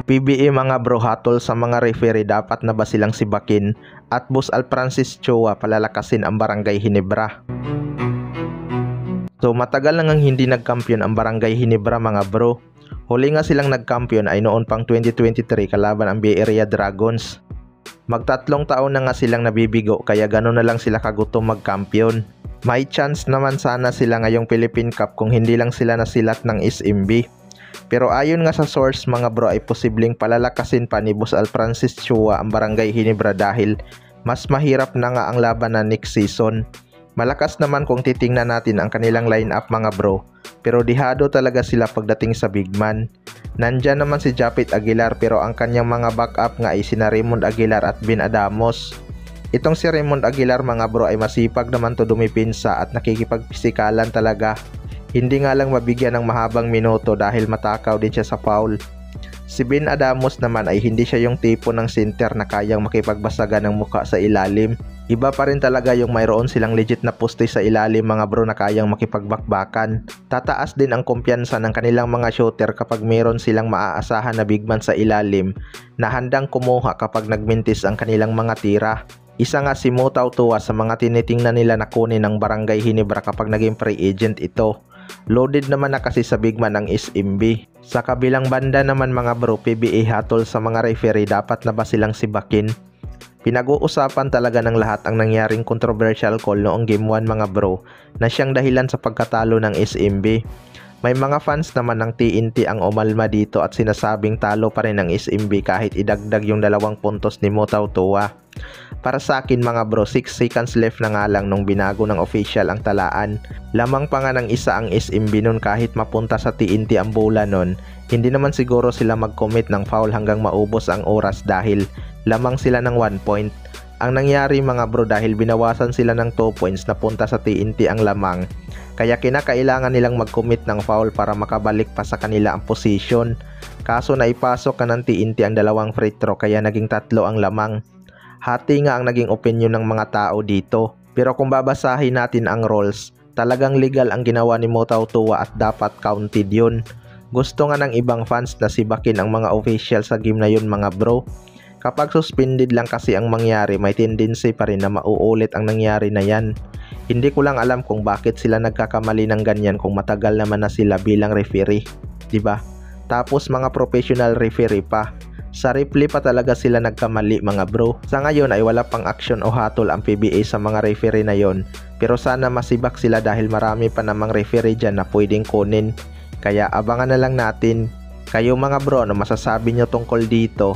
PBA mga bro, hatol sa mga referee, dapat na ba silang sibakin? At Boss Alfrancis Chua palalakasin ang Barangay Ginebra. So matagal na ngang hindi nagkampiyon ang Barangay Ginebra mga bro. Huli nga silang nagkampiyon ay noon pang 2023 kalaban ang Bay Area Dragons. Magtatlong taon na nga silang nabibigo kaya gano'n na lang sila kagutom magkampiyon. May chance naman sana sila ngayong Philippine Cup kung hindi lang sila nasilat ng SMB. Pero ayon nga sa source mga bro ay posibleng palalakasin pa ni Boss Alfrancis Chua ang Barangay Ginebra dahil mas mahirap na nga ang laban na next season. Malakas naman kung titingnan natin ang kanilang lineup mga bro, pero dihado talaga sila pagdating sa big man. Nandyan naman si Japit Aguilar pero ang kanyang mga backup nga ay sina Raymond Aguilar at Ben Adamos. Itong si Raymond Aguilar mga bro ay masipag naman to dumipinsa at nakikipagpisikalan talaga. Hindi nga lang mabigyan ng mahabang minuto dahil matakaw din siya sa foul. Si Ben Adamos naman ay hindi siya yung tipo ng center na kayang makipagbasagan ng muka sa ilalim. Iba pa rin talaga yung mayroon silang legit na poste sa ilalim mga bro na kayang makipagbakbakan. Tataas din ang kumpiyansa ng kanilang mga shooter kapag mayroon silang maaasahan na big man sa ilalim na handang kumuha kapag nagmintis ang kanilang mga tira. Isa nga si Mutaw Tua sa mga tinitingnan nila na kunin ng Barangay Ginebra kapag naging free agent ito. Loaded naman na kasi sa big man ang SMB. Sa kabilang banda naman mga bro, PBA hatol sa mga referee, dapat na ba silang sibakin? Pinag-uusapan talaga ng lahat ang nangyaring controversial call noong Game 1 mga bro na siyang dahilan sa pagkatalo ng SMB. May mga fans naman ng TNT ang umalma dito at sinasabing talo pa rin ang SMB kahit idagdag yung 2 puntos ni Mutaw Tua. Para sa akin mga bro, 6 seconds left na nga lang nung binago ng official ang talaan. Lamang pa nga ng isa ang SMB nun kahit mapunta sa TNT ang bola nun. Hindi naman siguro sila mag-commit ng foul hanggang maubos ang oras dahil lamang sila ng 1 point. Ang nangyari mga bro dahil binawasan sila ng 2 points na punta sa TNT ang lamang. Kaya kinakailangan nilang mag-commit ng foul para makabalik pa sa kanila ang position. Kaso naipasok ka ng TNT ang 2 free throw kaya naging 3 ang lamang. Hati nga ang naging opinion ng mga tao dito. Pero kung babasahin natin ang rules, talagang legal ang ginawa ni Mutaw Tua at dapat counted yun. Gusto nga ng ibang fans na sibakin ang mga official sa game na yun mga bro. Kapag suspended lang kasi ang mangyari, may tendency pa rin na mauulit ang nangyari na yan. Hindi ko lang alam kung bakit sila nagkakamali ng ganyan kung matagal naman na sila bilang referee, diba? Tapos mga professional referee pa. Sa replay pa talaga sila nagkamali mga bro. Sa ngayon ay wala pang action o hatol ang PBA sa mga referee na yon. Pero sana masibak sila dahil marami pa namang referee dyan na pwedeng kunin. Kaya abangan na lang natin. Kayo mga bro, ano masasabi nyo tungkol dito?